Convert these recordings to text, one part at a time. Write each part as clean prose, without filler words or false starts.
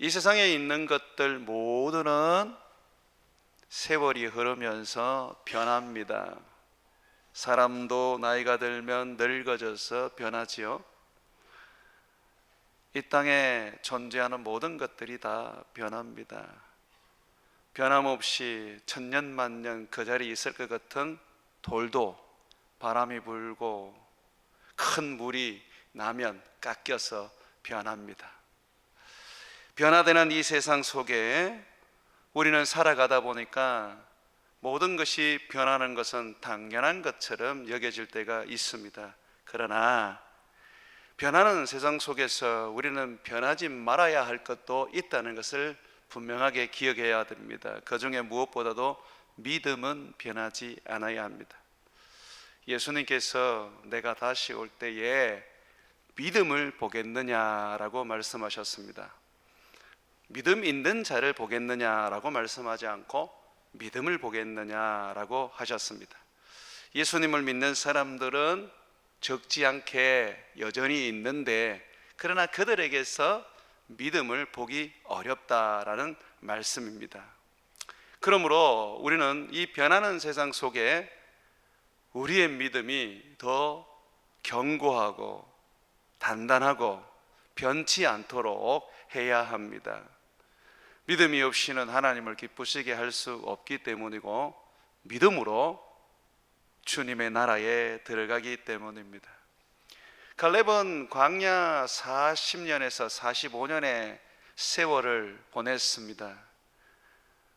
이 세상에 있는 것들 모두는 세월이 흐르면서 변합니다. 사람도 나이가 들면 늙어져서 변하지요. 이 땅에 존재하는 모든 것들이 다 변합니다. 변함없이 천년만년 그 자리에 있을 것 같은 돌도 바람이 불고 큰 물이 나면 깎여서 변합니다. 변화되는 이 세상 속에 우리는 살아가다 보니까 모든 것이 변하는 것은 당연한 것처럼 여겨질 때가 있습니다. 그러나 변하는 세상 속에서 우리는 변하지 말아야 할 것도 있다는 것을 분명하게 기억해야 됩니다. 그 중에 무엇보다도 믿음은 변하지 않아야 합니다. 예수님께서 내가 다시 올 때에 믿음을 보겠느냐라고 말씀하셨습니다. 믿음 있는 자를 보겠느냐라고 말씀하지 않고 믿음을 보겠느냐라고 하셨습니다. 예수님을 믿는 사람들은 적지 않게 여전히 있는데, 그러나 그들에게서 믿음을 보기 어렵다라는 말씀입니다. 그러므로 우리는 이 변하는 세상 속에 우리의 믿음이 더 견고하고 단단하고 변치 않도록 해야 합니다. 믿음이 없이는 하나님을 기쁘시게 할 수 없기 때문이고, 믿음으로 주님의 나라에 들어가기 때문입니다. 갈렙은 광야 40년에서 45년의 세월을 보냈습니다.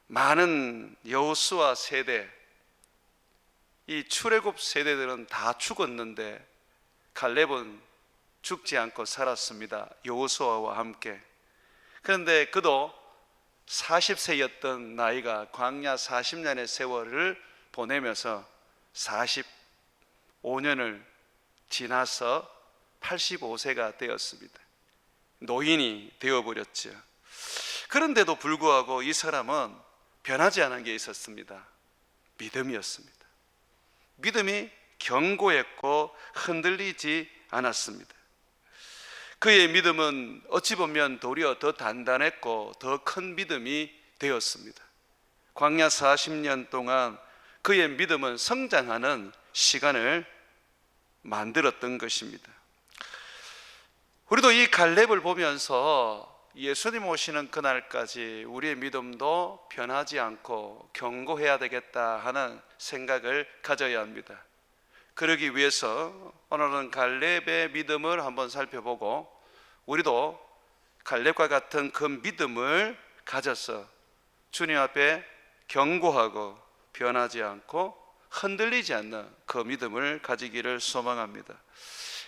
많은 여호수아 세대, 이 출애굽 세대들은 다 죽었는데 갈렙은 죽지 않고 살았습니다. 여호수아와 함께. 그런데 그도 40세였던 나이가 광야 40년의 세월을 보내면서 45년을 지나서 85세가 되었습니다. 노인이 되어버렸죠. 그런데도 불구하고 이 사람은 변하지 않은 게 있었습니다. 믿음이었습니다. 믿음이 견고했고 흔들리지 않았습니다. 그의 믿음은 어찌 보면 도리어 더 단단했고 더 큰 믿음이 되었습니다. 광야 40년 동안 그의 믿음은 성장하는 시간을 만들었던 것입니다. 우리도 이 갈렙을 보면서 예수님 오시는 그날까지 우리의 믿음도 변하지 않고 견고해야 되겠다 하는 생각을 가져야 합니다. 그러기 위해서 오늘은 갈렙의 믿음을 한번 살펴보고, 우리도 갈렙과 같은 그 믿음을 가져서 주님 앞에 견고하고 변하지 않고 흔들리지 않는 그 믿음을 가지기를 소망합니다.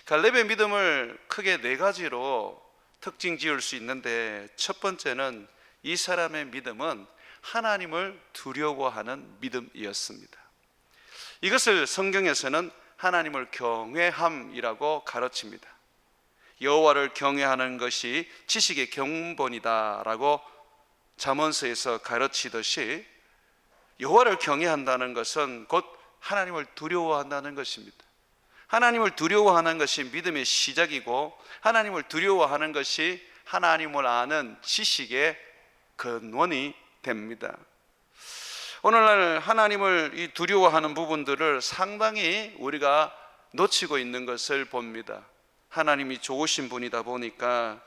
갈렙의 믿음을 크게 네 가지로 특징 지을 수 있는데, 첫 번째는 이 사람의 믿음은 하나님을 두려워하는 믿음이었습니다. 이것을 성경에서는 하나님을 경외함이라고 가르칩니다. 여호와를 경외하는 것이 지식의 경본이다라고 잠언서에서 가르치듯이, 여호와를 경외한다는 것은 곧 하나님을 두려워한다는 것입니다. 하나님을 두려워하는 것이 믿음의 시작이고, 하나님을 두려워하는 것이 하나님을 아는 지식의 근원이 됩니다. 오늘날 하나님을 두려워하는 부분들을 상당히 우리가 놓치고 있는 것을 봅니다. 하나님이 좋으신 분이다 보니까,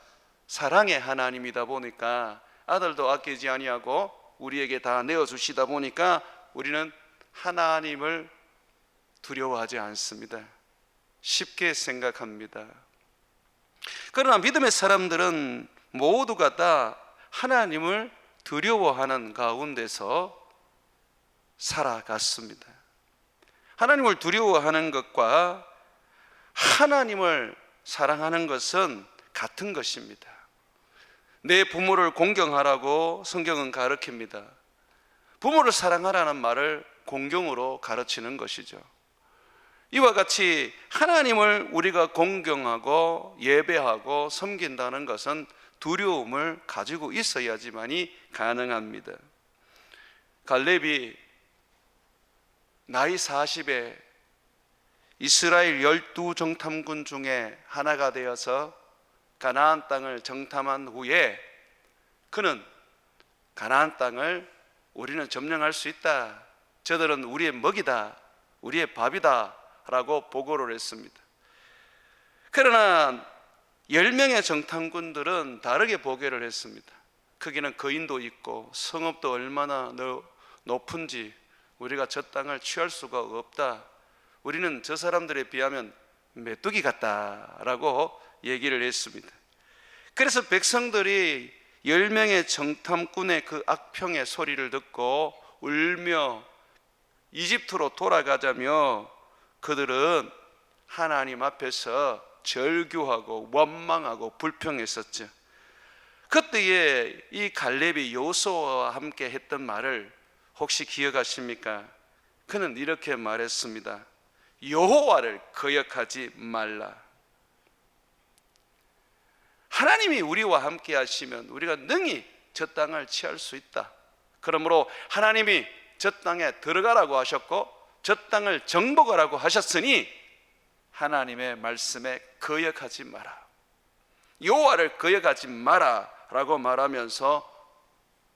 사랑의 하나님이다 보니까, 아들도 아끼지 아니하고 우리에게 다 내어주시다 보니까 우리는 하나님을 두려워하지 않습니다. 쉽게 생각합니다. 그러나 믿음의 사람들은 모두가 다 하나님을 두려워하는 가운데서 살아갔습니다. 하나님을 두려워하는 것과 하나님을 사랑하는 것은 같은 것입니다. 내 부모를 공경하라고 성경은 가르칩니다. 부모를 사랑하라는 말을 공경으로 가르치는 것이죠. 이와 같이 하나님을 우리가 공경하고 예배하고 섬긴다는 것은 두려움을 가지고 있어야지만이 가능합니다. 갈렙이 나이 40에 이스라엘 12정탐군 중에 하나가 되어서 가나안 땅을 정탐한 후에 그는 가나안 땅을 우리는 점령할 수 있다, 저들은 우리의 먹이다, 우리의 밥이다 라고 보고를 했습니다. 그러나 10명의 정탐꾼들은 다르게 보고를 했습니다. 거기는 거인도 있고 성읍도 얼마나 높은지 우리가 저 땅을 취할 수가 없다, 우리는 저 사람들에 비하면 메뚜기 같다라고 얘기를 했습니다. 그래서 백성들이 10명의 정탐꾼의 그 악평의 소리를 듣고 울며 이집트로 돌아가자며 그들은 하나님 앞에서 절규하고 원망하고 불평했었죠. 그때에 이 갈렙이 여호수아와 함께 했던 말을 혹시 기억하십니까? 그는 이렇게 말했습니다. 여호와를 거역하지 말라. 하나님이 우리와 함께 하시면 우리가 능히 저 땅을 취할 수 있다. 그러므로 하나님이 저 땅에 들어가라고 하셨고 저 땅을 정복하라고 하셨으니 하나님의 말씀에 거역하지 마라, 여호와를 거역하지 마라 라고 말하면서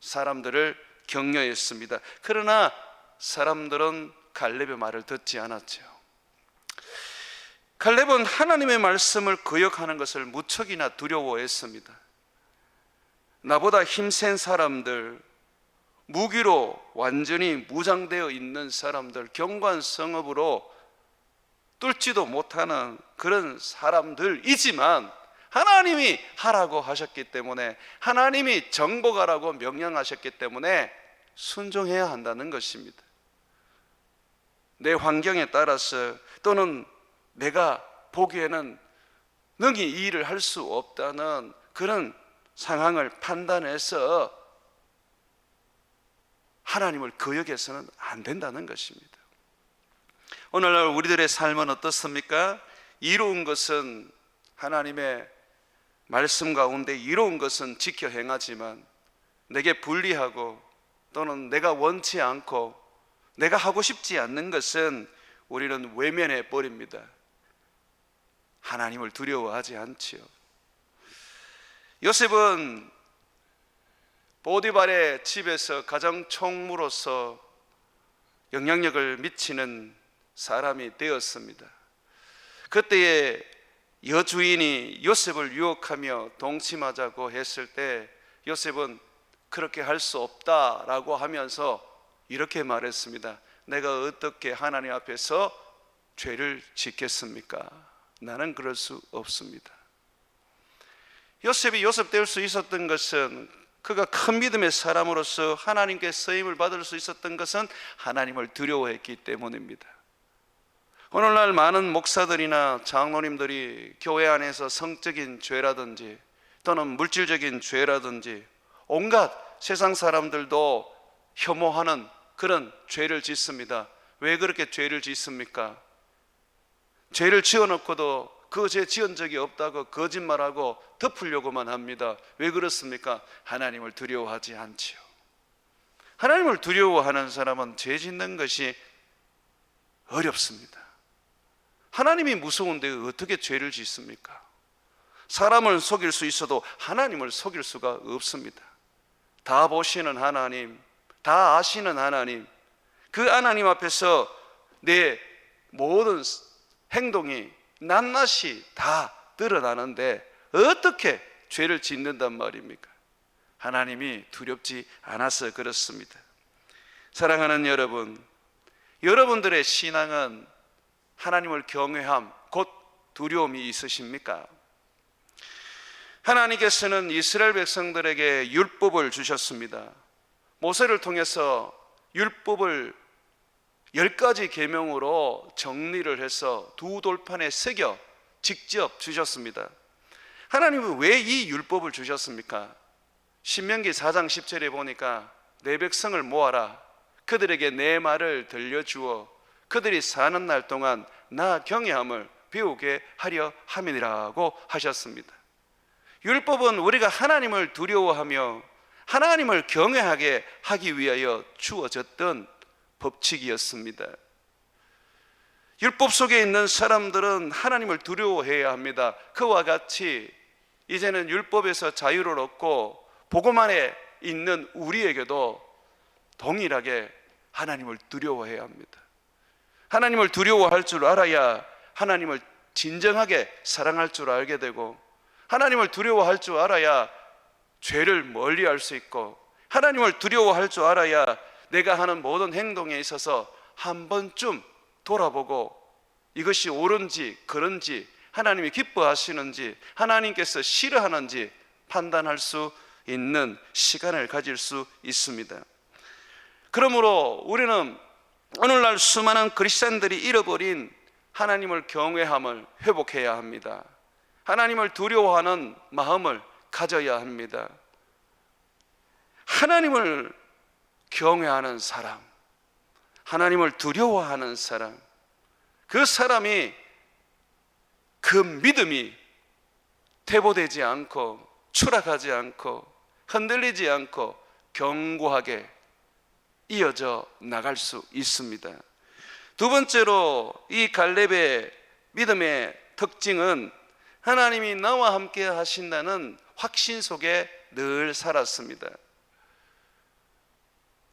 사람들을 격려했습니다. 그러나 사람들은 갈렙의 말을 듣지 않았죠. 갈렙은 하나님의 말씀을 거역하는 것을 무척이나 두려워했습니다. 나보다 힘센 사람들, 무기로 완전히 무장되어 있는 사람들, 견고한 성읍으로 뚫지도 못하는 그런 사람들이지만 하나님이 하라고 하셨기 때문에, 하나님이 정복하라고 명령하셨기 때문에 순종해야 한다는 것입니다. 내 환경에 따라서 또는 내가 보기에는 능히 이 일을 할 수 없다는 그런 상황을 판단해서 하나님을 거역해서는 안 된다는 것입니다. 오늘날 우리들의 삶은 어떻습니까? 이로운 것은 하나님의 말씀 가운데 이로운 것은 지켜 행하지만 내게 불리하고 또는 내가 원치 않고 내가 하고 싶지 않는 것은 우리는 외면해 버립니다. 하나님을 두려워하지 않지요. 요셉은 보디발의 집에서 가장 총무로서 영향력을 미치는 사람이 되었습니다. 그때에 여주인이 요셉을 유혹하며 동침하자고 했을 때 요셉은 그렇게 할 수 없다라고 하면서 이렇게 말했습니다. 내가 어떻게 하나님 앞에서 죄를 짓겠습니까? 나는 그럴 수 없습니다. 요셉이 요셉 될 수 있었던 것은, 그가 큰 믿음의 사람으로서 하나님께 쓰임을 받을 수 있었던 것은 하나님을 두려워했기 때문입니다. 오늘날 많은 목사들이나 장로님들이 교회 안에서 성적인 죄라든지 또는 물질적인 죄라든지 온갖 세상 사람들도 혐오하는 그런 죄를 짓습니다. 왜 그렇게 죄를 짓습니까? 죄를 지어놓고도 그 죄 지은 적이 없다고 거짓말하고 덮으려고만 합니다. 왜 그렇습니까? 하나님을 두려워하지 않지요. 하나님을 두려워하는 사람은 죄 짓는 것이 어렵습니다. 하나님이 무서운데 어떻게 죄를 짓습니까? 사람을 속일 수 있어도 하나님을 속일 수가 없습니다. 다 보시는 하나님, 다 아시는 하나님, 그 하나님 앞에서 내 모든 행동이 낱낱이 다 드러나는데 어떻게 죄를 짓는단 말입니까? 하나님이 두렵지 않아서 그렇습니다. 사랑하는 여러분, 여러분들의 신앙은 하나님을 경외함, 곧 두려움이 있으십니까? 하나님께서는 이스라엘 백성들에게 율법을 주셨습니다. 모세를 통해서 율법을 10가지 계명으로 정리를 해서 두 돌판에 새겨 직접 주셨습니다. 하나님은 왜 이 율법을 주셨습니까? 신명기 4장 10절에 보니까 내 백성을 모아라, 그들에게 내 말을 들려주어 그들이 사는 날 동안 나 경외함을 배우게 하려 함이라고 하셨습니다. 율법은 우리가 하나님을 두려워하며 하나님을 경외하게 하기 위하여 주어졌던 법칙이었습니다. 율법 속에 있는 사람들은 하나님을 두려워해야 합니다. 그와 같이 이제는 율법에서 자유를 얻고 복음 안에 있는 우리에게도 동일하게 하나님을 두려워해야 합니다. 하나님을 두려워할 줄 알아야 하나님을 진정하게 사랑할 줄 알게 되고, 하나님을 두려워할 줄 알아야 죄를 멀리할 수 있고, 하나님을 두려워할 줄 알아야 내가 하는 모든 행동에 있어서 한 번쯤 돌아보고 이것이 옳은지 그른지, 하나님이 기뻐하시는지 하나님께서 싫어하는지 판단할 수 있는 시간을 가질 수 있습니다. 그러므로 우리는 오늘날 수많은 그리스도인들이 잃어버린 하나님을 경외함을 회복해야 합니다. 하나님을 두려워하는 마음을 가져야 합니다. 하나님을 경외하는 사람, 하나님을 두려워하는 사람, 그 사람이, 그 믿음이 퇴보되지 않고 추락하지 않고 흔들리지 않고 견고하게 이어져 나갈 수 있습니다. 두 번째로 이 갈렙의 믿음의 특징은 하나님이 나와 함께 하신다는 확신 속에 늘 살았습니다.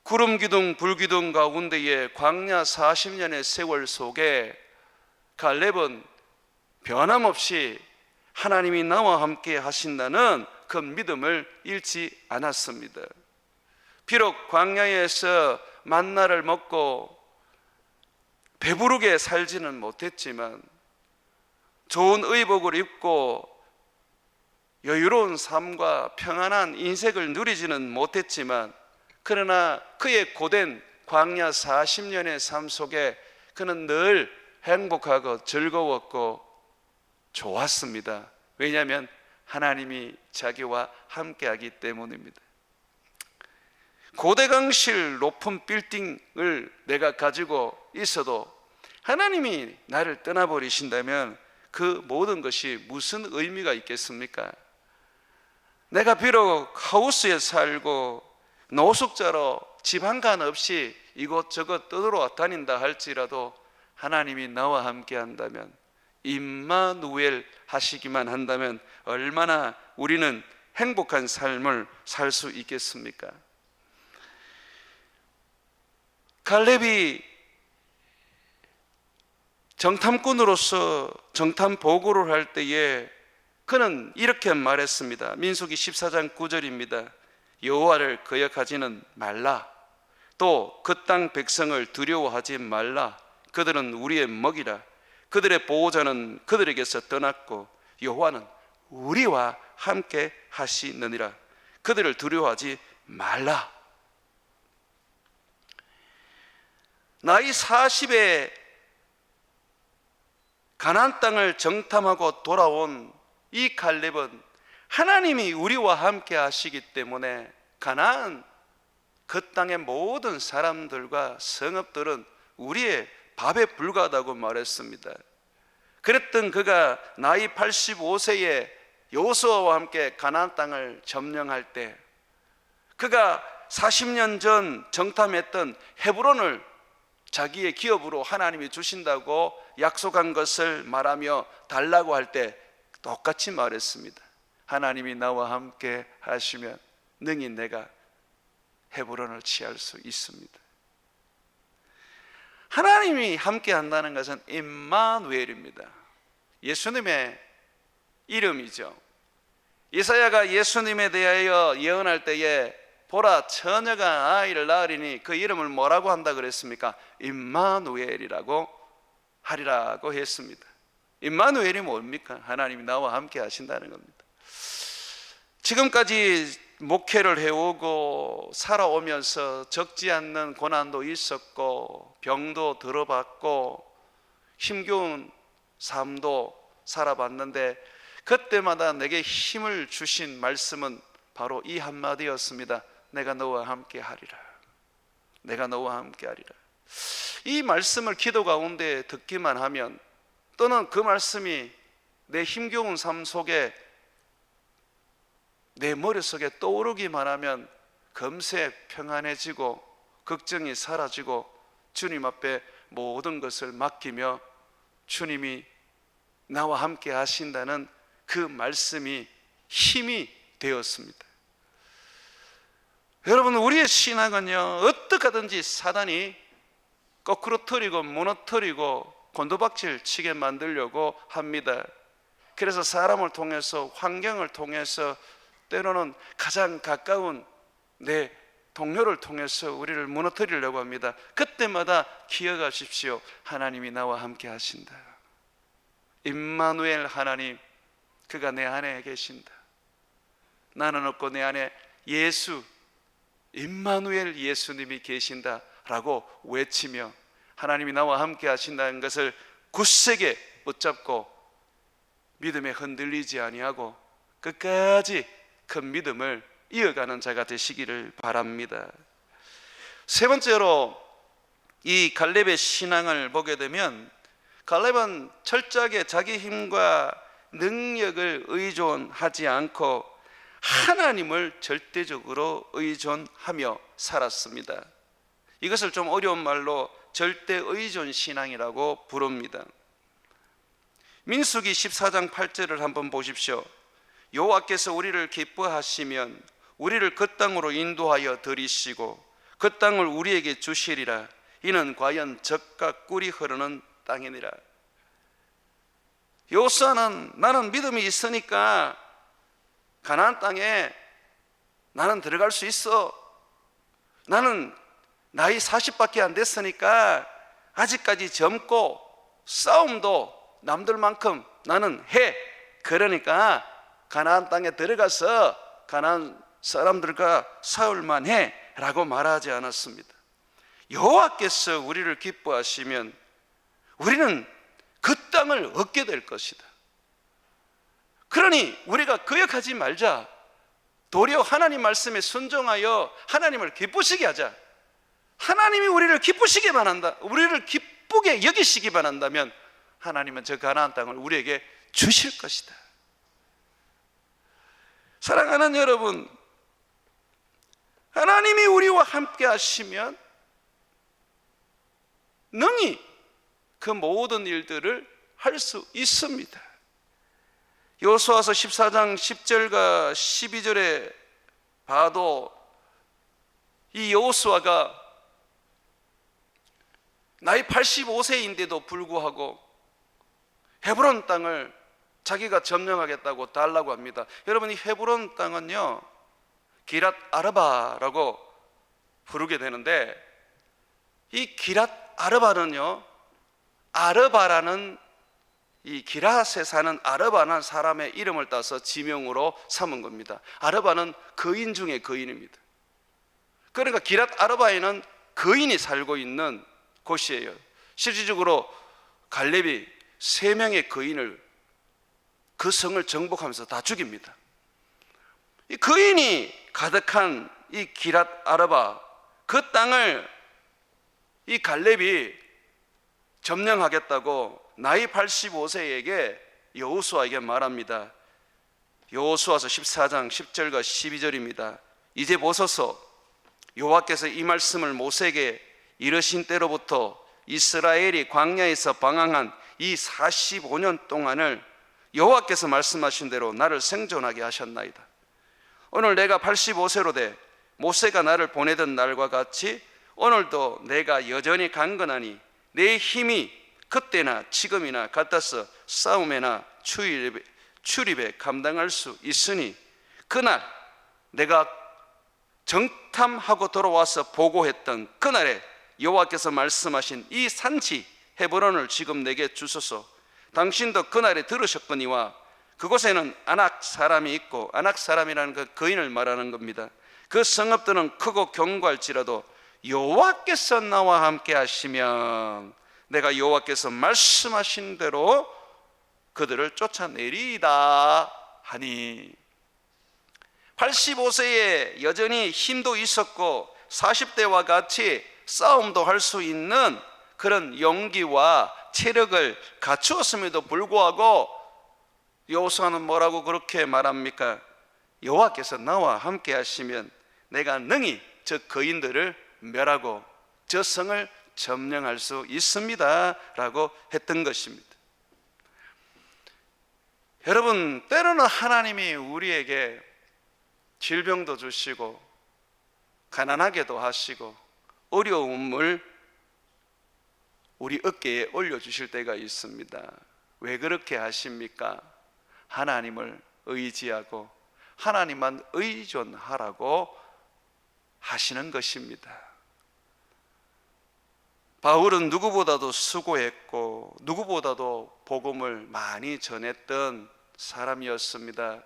구름 기둥 불 기둥 가운데의 광야 40년의 세월 속에 갈렙은 변함없이 하나님이 나와 함께 하신다는 그 믿음을 잃지 않았습니다. 비록 광야에서 만나를 먹고 배부르게 살지는 못했지만, 좋은 의복을 입고 여유로운 삶과 평안한 인생을 누리지는 못했지만, 그러나 그의 고된 광야 40년의 삶 속에 그는 늘 행복하고 즐거웠고 좋았습니다. 왜냐하면 하나님이 자기와 함께하기 때문입니다. 고대강실 높은 빌딩을 내가 가지고 있어도 하나님이 나를 떠나버리신다면 그 모든 것이 무슨 의미가 있겠습니까? 내가 비록 하우스에 살고 노숙자로 집 한 간 없이 이곳저곳 떠돌아다닌다 할지라도 하나님이 나와 함께 한다면, 임마누엘 하시기만 한다면 얼마나 우리는 행복한 삶을 살 수 있겠습니까? 갈렙이 정탐꾼으로서 정탐 보고를 할 때에 그는 이렇게 말했습니다. 민수기 14장 9절입니다. 여호와를 거역하지는 말라. 또 그 땅 백성을 두려워하지 말라. 그들은 우리의 먹이라. 그들의 보호자는 그들에게서 떠났고 여호와는 우리와 함께 하시느니라. 그들을 두려워하지 말라. 나이 40에 가나안 땅을 정탐하고 돌아온 이 갈렙은 하나님이 우리와 함께 하시기 때문에 가나안 그 땅의 모든 사람들과 성읍들은 우리의 밥에 불과하다고 말했습니다. 그랬던 그가 나이 85세에 여호수아와 함께 가나안 땅을 점령할 때, 그가 40년 전 정탐했던 헤브론을 자기의 기업으로 하나님이 주신다고 약속한 것을 말하며 달라고 할 때 똑같이 말했습니다. 하나님이 나와 함께 하시면 능히 내가 헤브론을 취할 수 있습니다. 하나님이 함께 한다는 것은 임마누엘입니다. 예수님의 이름이죠. 이사야가 예수님에 대하여 예언할 때에 보라, 처녀가 아이를 낳으리니 그 이름을 뭐라고 한다 그랬습니까? 임마누엘이라고 하리라고 했습니다. 임마누엘이 뭡니까? 하나님이 나와 함께 하신다는 겁니다. 지금까지 목회를 해오고 살아오면서 적지 않는 고난도 있었고 병도 들어봤고 힘겨운 삶도 살아봤는데, 그때마다 내게 힘을 주신 말씀은 바로 이 한마디였습니다. 내가 너와 함께 하리라. 내가 너와 함께 하리라. 이 말씀을 기도 가운데 듣기만 하면, 또는 그 말씀이 내 힘겨운 삶 속에 내 머릿속에 떠오르기만 하면 금세 평안해지고 걱정이 사라지고 주님 앞에 모든 것을 맡기며 주님이 나와 함께 하신다는 그 말씀이 힘이 되었습니다. 여러분, 우리의 신앙은요, 어떻게 하든지 사단이 거꾸로 틀리고 무너뜨리고 곤두박질 치게 만들려고 합니다. 그래서 사람을 통해서, 환경을 통해서, 때로는 가장 가까운 내 동료를 통해서 우리를 무너뜨리려고 합니다. 그때마다 기억하십시오. 하나님이 나와 함께 하신다. 임마누엘 하나님, 그가 내 안에 계신다. 나는 없고 내 안에 예수, 임마누엘 예수님이 계신다라고 외치며 하나님이 나와 함께 하신다는 것을 굳세게 붙잡고 믿음에 흔들리지 아니하고 끝까지 그 믿음을 이어가는 자가 되시기를 바랍니다. 세 번째로 이 갈렙의 신앙을 보게 되면, 갈렙은 철저하게 자기 힘과 능력을 의존하지 않고 하나님을 절대적으로 의존하며 살았습니다. 이것을 좀 어려운 말로 절대 의존 신앙이라고 부릅니다. 민수기 14장 8절을 한번 보십시오. 여호와께서 우리를 기뻐하시면 우리를 그 땅으로 인도하여 들이시고 그 땅을 우리에게 주시리라. 이는 과연 젖과 꿀이 흐르는 땅이니라. 여호수아는 나는 믿음이 있으니까 가나안 땅에 나는 들어갈 수 있어. 나는 나이 40밖에 안 됐으니까 아직까지 젊고 싸움도 남들만큼 나는 해. 그러니까 가나안 땅에 들어가서 가나안 사람들과 싸울만 해 라고 말하지 않았습니다. 여호와께서 우리를 기뻐하시면 우리는 그 땅을 얻게 될 것이다. 그러니 우리가 거역하지 말자. 도리어 하나님 말씀에 순종하여 하나님을 기쁘시게 하자. 하나님이 우리를 기쁘시게만 한다, 우리를 기쁘게 여기시기만 한다면 하나님은 저 가나안 땅을 우리에게 주실 것이다. 사랑하는 여러분, 하나님이 우리와 함께 하시면 능히 그 모든 일들을 할 수 있습니다. 여호수아서 14장 10절과 12절에 봐도 이 여호수아가 나이 85세인데도 불구하고 헤브론 땅을 자기가 점령하겠다고 달라고 합니다. 여러분, 이 헤브론 땅은요 기랏 아르바라고 부르게 되는데, 이 기랏 아르바는요, 아르바라는 이 기랏에 사는 아르바라는 사람의 이름을 따서 지명으로 삼은 겁니다. 아르바는 거인 중에 거인입니다. 그러니까 기랏 아르바에는 거인이 살고 있는 곳이에요. 실질적으로 갈렙이 3명의 거인을, 그 성을 정복하면서 다 죽입니다. 이 거인이 가득한 이 기랏 아르바, 그 땅을 이 갈렙이 점령하겠다고 나이 85세에게 여호수아에게 말합니다. 여호수아서 14장 10절과 12절입니다. 이제 보소서, 여호와께서 이 말씀을 모세에게 이르신 때로부터 이스라엘이 광야에서 방황한 이 45년 동안을 여호와께서 말씀하신 대로 나를 생존하게 하셨나이다. 오늘 내가 85세로 돼 모세가 나를 보내던 날과 같이 오늘도 내가 여전히 강건하니 내 힘이 그때나 지금이나 같아서 싸움에나 출입에 감당할 수 있으니 그날 내가 정탐하고 돌아와서 보고했던 그날에 여호와께서 말씀하신 이 산지 헤브론을 지금 내게 주소서. 당신도 그날에 들으셨거니와 그곳에는 아낙 사람이 있고, 아낙 사람이라는 그 거인을 말하는 겁니다. 그 성읍들은 크고 견고할지라도 여호와께서 나와 함께 하시면 내가 여호와께서 말씀하신 대로 그들을 쫓아내리이다 하니, 85세에 여전히 힘도 있었고 40대와 같이 싸움도 할 수 있는 그런 용기와 체력을 갖추었음에도 불구하고 여호수아는 뭐라고 그렇게 말합니까? 여호와께서 나와 함께 하시면 내가 능히 저 거인들을 멸하고 저 성을 점령할 수 있습니다 라고 했던 것입니다. 여러분, 때로는 하나님이 우리에게 질병도 주시고 가난하게도 하시고 어려움을 우리 어깨에 올려주실 때가 있습니다. 왜 그렇게 하십니까? 하나님을 의지하고 하나님만 의존하라고 하시는 것입니다. 바울은 누구보다도 수고했고 누구보다도 복음을 많이 전했던 사람이었습니다.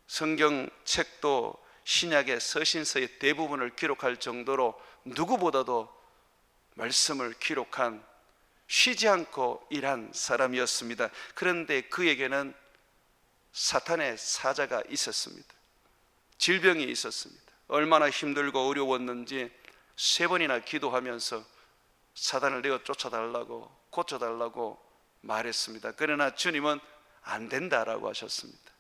성경책도 신약의 서신서의 대부분을 기록할 정도로 누구보다도 말씀을 기록한, 쉬지 않고 일한 사람이었습니다. 그런데 그에게는 사탄의 사자가 있었습니다. 질병이 있었습니다. 얼마나 힘들고 어려웠는지 3번이나 기도하면서 사단을 내어 쫓아달라고, 고쳐달라고 말했습니다. 그러나 주님은 안 된다라고 하셨습니다.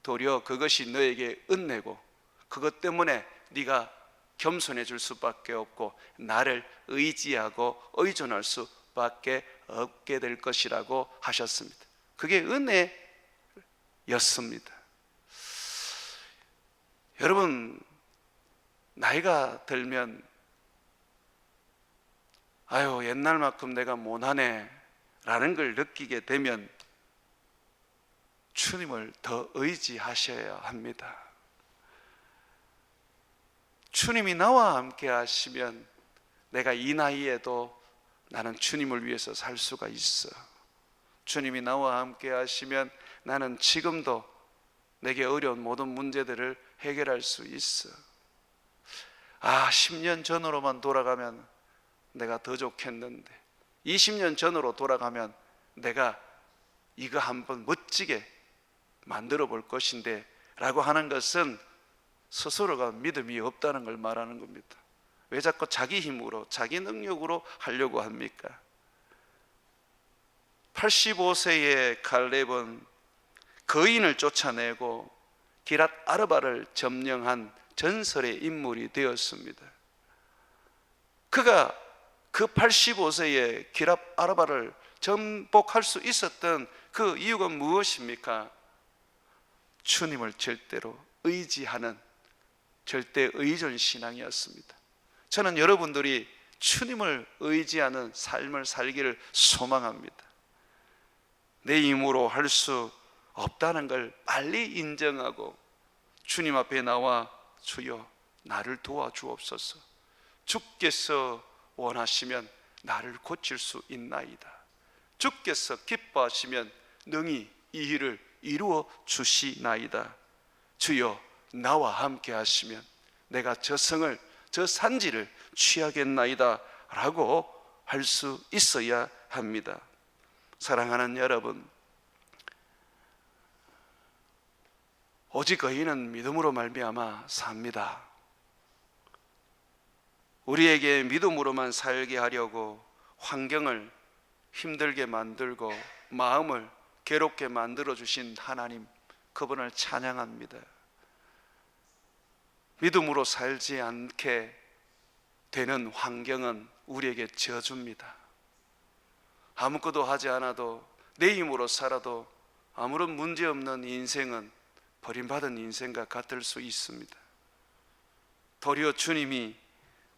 도리어 그것이 너에게 은혜고 그것 때문에 네가 겸손해질 수밖에 없고 나를 의지하고 의존할 수밖에 없게 될 것이라고 하셨습니다. 그게 은혜였습니다. 여러분, 나이가 들면 아유, 옛날만큼 내가 못하네 라는 걸 느끼게 되면 주님을 더 의지하셔야 합니다. 주님이 나와 함께 하시면 내가 이 나이에도 나는 주님을 위해서 살 수가 있어. 주님이 나와 함께 하시면 나는 지금도 내게 어려운 모든 문제들을 해결할 수 있어. 10년 전으로만 돌아가면 내가 더 좋겠는데, 20년 전으로 돌아가면 내가 이거 한번 멋지게 만들어 볼 것인데 라고 하는 것은 스스로가 믿음이 없다는 걸 말하는 겁니다. 왜 자꾸 자기 힘으로, 자기 능력으로 하려고 합니까? 85세의 갈렙은 거인을 쫓아내고 기랏 아르바를 점령한 전설의 인물이 되었습니다. 그가 그 85세의 기랏 아르바를 정복할 수 있었던 그 이유가 무엇입니까? 주님을 절대로 의지하는 절대 의존 신앙이었습니다. 저는 여러분들이 주님을 의지하는 삶을 살기를 소망합니다. 내 힘으로 할 수 없다는 걸 빨리 인정하고 주님 앞에 나와 주여 나를 도와주옵소서, 주께서 원하시면 나를 고칠 수 있나이다, 주께서 기뻐하시면 능히 이 일을 이루어 주시나이다, 주여 나와 함께 하시면 내가 저 성을, 저 산지를 취하겠나이다 라고 할 수 있어야 합니다. 사랑하는 여러분, 오직 의인은 믿음으로 말미암아 삽니다. 우리에게 믿음으로만 살게 하려고 환경을 힘들게 만들고 마음을 괴롭게 만들어 주신 하나님, 그분을 찬양합니다. 믿음으로 살지 않게 되는 환경은 우리에게 저주입니다. 아무것도 하지 않아도 내 힘으로 살아도 아무런 문제 없는 인생은 버림받은 인생과 같을 수 있습니다. 도리어 주님이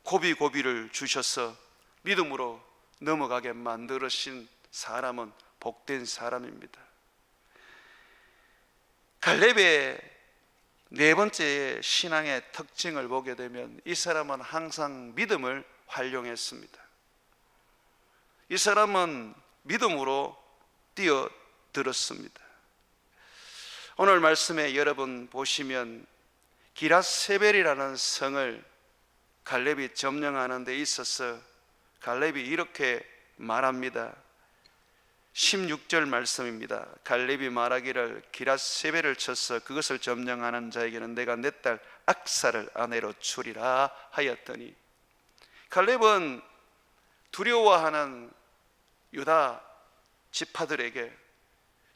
고비고비를 주셔서 믿음으로 넘어가게 만들으신 사람은 복된 사람입니다. 갈렙의 4번째 신앙의 특징을 보게 되면 이 사람은 항상 믿음을 활용했습니다. 이 사람은 믿음으로 뛰어들었습니다. 오늘 말씀에 여러분 보시면 기랏세벨이라는 성을 갈렙이 점령하는 데 있어서 갈렙이 이렇게 말합니다. 16절 말씀입니다. 갈렙이 말하기를 기랏세벨을 쳐서 그것을 점령하는 자에게는 내가 내 딸 악사를 아내로 주리라 하였더니, 갈렙은 두려워하는 유다 지파들에게,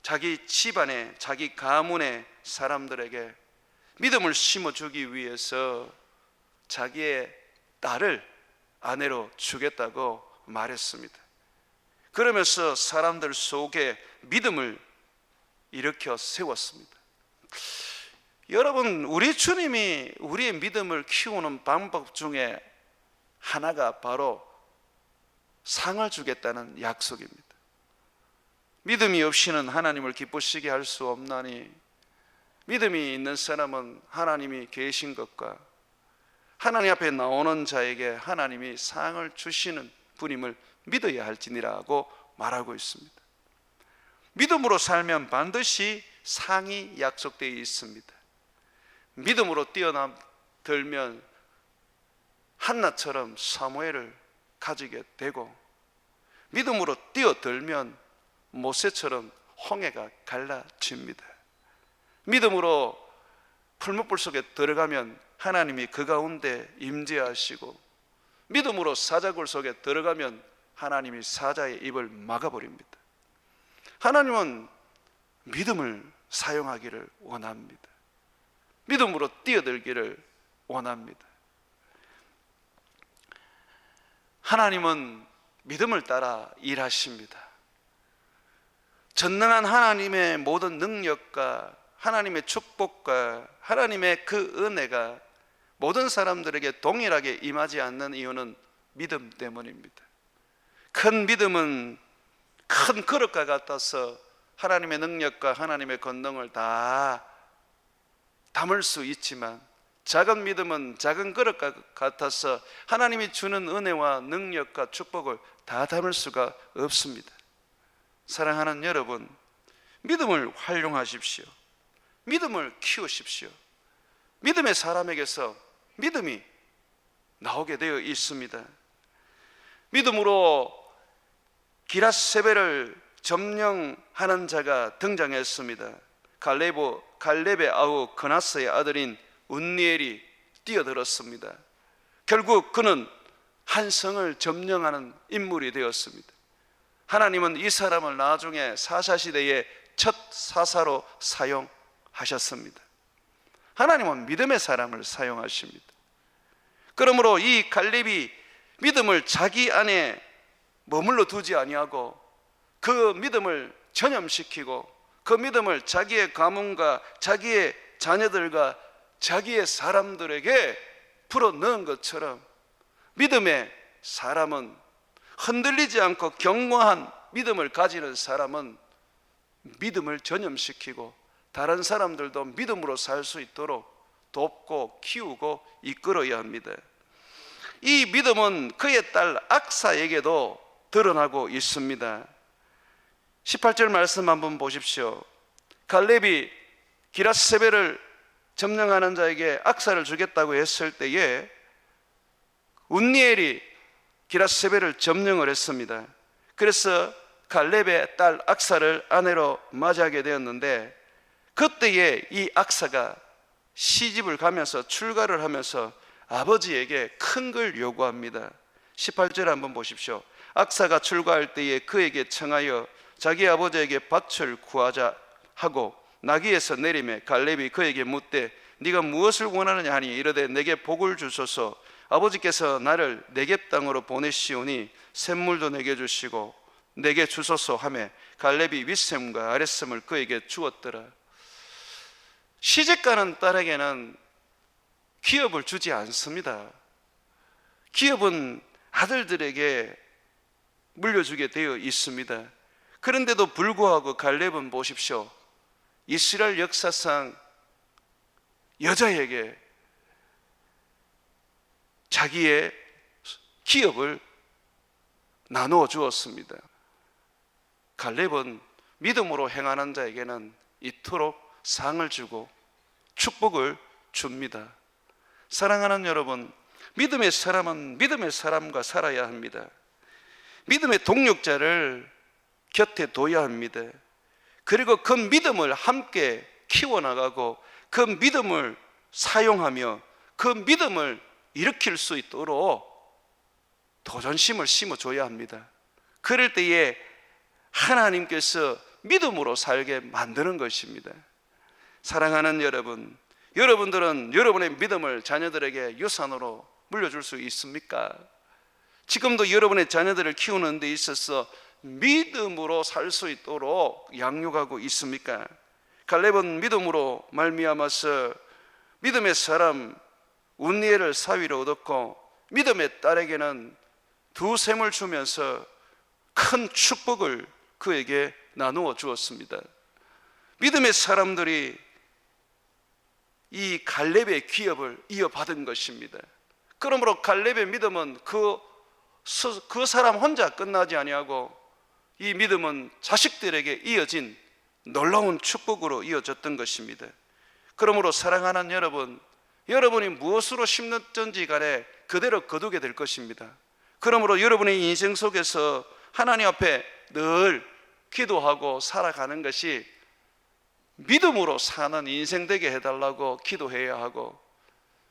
자기 집안에, 자기 가문의 사람들에게 믿음을 심어주기 위해서 자기의 딸을 아내로 주겠다고 말했습니다. 그러면서 사람들 속에 믿음을 일으켜 세웠습니다. 여러분, 우리 주님이 우리의 믿음을 키우는 방법 중에 하나가 바로 상을 주겠다는 약속입니다. 믿음이 없이는 하나님을 기쁘시게 할 수 없나니, 믿음이 있는 사람은 하나님이 계신 것과 하나님 앞에 나오는 자에게 하나님이 상을 주시는 분임을 믿어야 할지니라고 말하고 있습니다. 믿음으로 살면 반드시 상이 약속되어 있습니다. 믿음으로 뛰어들면 한나처럼 사무엘을 가지게 되고, 믿음으로 뛰어들면 모세처럼 홍해가 갈라집니다. 믿음으로 풀무불 속에 들어가면 하나님이 그 가운데 임재하시고, 믿음으로 사자굴 속에 들어가면 하나님이 사자의 입을 막아버립니다. 하나님은 믿음을 사용하기를 원합니다. 믿음으로 뛰어들기를 원합니다. 하나님은 믿음을 따라 일하십니다. 전능한 하나님의 모든 능력과 하나님의 축복과 하나님의 그 은혜가 모든 사람들에게 동일하게 임하지 않는 이유는 믿음 때문입니다. 큰 믿음은 큰 그릇과 같아서 하나님의 능력과 하나님의 권능을 다 담을 수 있지만, 작은 믿음은 작은 그릇과 같아서 하나님이 주는 은혜와 능력과 축복을 다 담을 수가 없습니다. 사랑하는 여러분, 믿음을 활용하십시오. 믿음을 키우십시오. 믿음의 사람에게서 믿음이 나오게 되어 있습니다. 믿음으로 기라세벨을 점령하는 자가 등장했습니다. 갈렙의 아우 그나스의 아들인 운니엘이 뛰어들었습니다. 결국 그는 한 성을 점령하는 인물이 되었습니다. 하나님은 이 사람을 나중에 사사시대의 첫 사사로 사용하셨습니다. 하나님은 믿음의 사람을 사용하십니다. 그러므로 이 갈렙이 믿음을 자기 안에 머물러 두지 아니하고 그 믿음을 전염시키고 그 믿음을 자기의 가문과 자기의 자녀들과 자기의 사람들에게 풀어넣은 것처럼, 믿음의 사람은, 흔들리지 않고 견고한 믿음을 가지는 사람은 믿음을 전염시키고 다른 사람들도 믿음으로 살 수 있도록 돕고 키우고 이끌어야 합니다. 이 믿음은 그의 딸 악사에게도 드러나고 있습니다. 18절 말씀 한번 보십시오. 갈렙이 기라세벨을 점령하는 자에게 악사를 주겠다고 했을 때에 운니엘이 기라세벨을 점령을 했습니다. 그래서 갈렙의 딸 악사를 아내로 맞이하게 되었는데, 그때에 이 악사가 시집을 가면서 출가를 하면서 아버지에게 큰 걸 요구합니다. 18절 한번 보십시오. 악사가 출가할 때에 그에게 청하여 자기 아버지에게 밭을 구하자 하고 나귀에서 내리매 갈렙이 그에게 묻되 네가 무엇을 원하느냐 하니 이르되 내게 복을 주소서. 아버지께서 나를 네겝 땅으로 보내시오니 샘물도 내게 주시고 내게 주소서 하매 갈렙이 윗샘과 아랫샘을 그에게 주었더라. 시집가는 딸에게는 기업을 주지 않습니다. 기업은 아들들에게 물려주게 되어 있습니다. 그런데도 불구하고 갈렙은 보십시오. 이스라엘 역사상 여자에게 자기의 기업을 나누어 주었습니다. 갈렙은 믿음으로 행하는 자에게는 이토록 상을 주고 축복을 줍니다. 사랑하는 여러분, 믿음의 사람은 믿음의 사람과 살아야 합니다. 믿음의 동력자를 곁에 둬야 합니다. 그리고 그 믿음을 함께 키워나가고 그 믿음을 사용하며 그 믿음을 일으킬 수 있도록 도전심을 심어줘야 합니다. 그럴 때에 하나님께서 믿음으로 살게 만드는 것입니다. 사랑하는 여러분, 여러분들은 여러분의 믿음을 자녀들에게 유산으로 물려줄 수 있습니까? 지금도 여러분의 자녀들을 키우는 데 있어서 믿음으로 살 수 있도록 양육하고 있습니까? 갈렙은 믿음으로 말미암아서 믿음의 사람 운니엘을 사위로 얻었고, 믿음의 딸에게는 두 셈을 주면서 큰 축복을 그에게 나누어 주었습니다. 믿음의 사람들이 이 갈렙의 기업을 이어받은 것입니다. 그러므로 갈렙의 믿음은 그 사람 혼자 끝나지 아니하고 이 믿음은 자식들에게 이어진 놀라운 축복으로 이어졌던 것입니다. 그러므로 사랑하는 여러분, 여러분이 무엇으로 심는든지 간에 그대로 거두게 될 것입니다. 그러므로 여러분의 인생 속에서 하나님 앞에 늘 기도하고 살아가는 것이 믿음으로 사는 인생 되게 해달라고 기도해야 하고,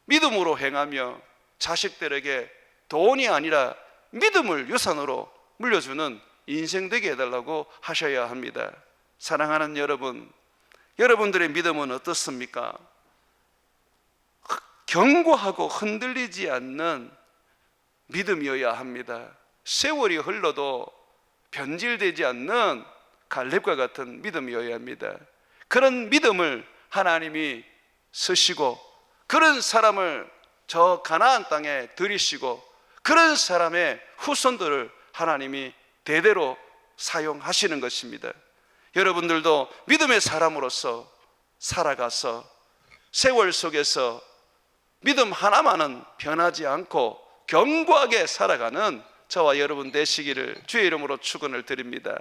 믿음으로 행하며 자식들에게 돈이 아니라 믿음을 유산으로 물려주는 인생 되게 해달라고 하셔야 합니다. 사랑하는 여러분, 여러분들의 믿음은 어떻습니까? 견고하고 흔들리지 않는 믿음이어야 합니다. 세월이 흘러도 변질되지 않는 갈렙과 같은 믿음이어야 합니다. 그런 믿음을 하나님이 쓰시고, 그런 사람을 저 가나안 땅에 들이시고, 그런 사람의 후손들을 하나님이 대대로 사용하시는 것입니다. 여러분들도 믿음의 사람으로서 살아가서 세월 속에서 믿음 하나만은 변하지 않고 견고하게 살아가는 저와 여러분 되시기를 주의 이름으로 축원을 드립니다.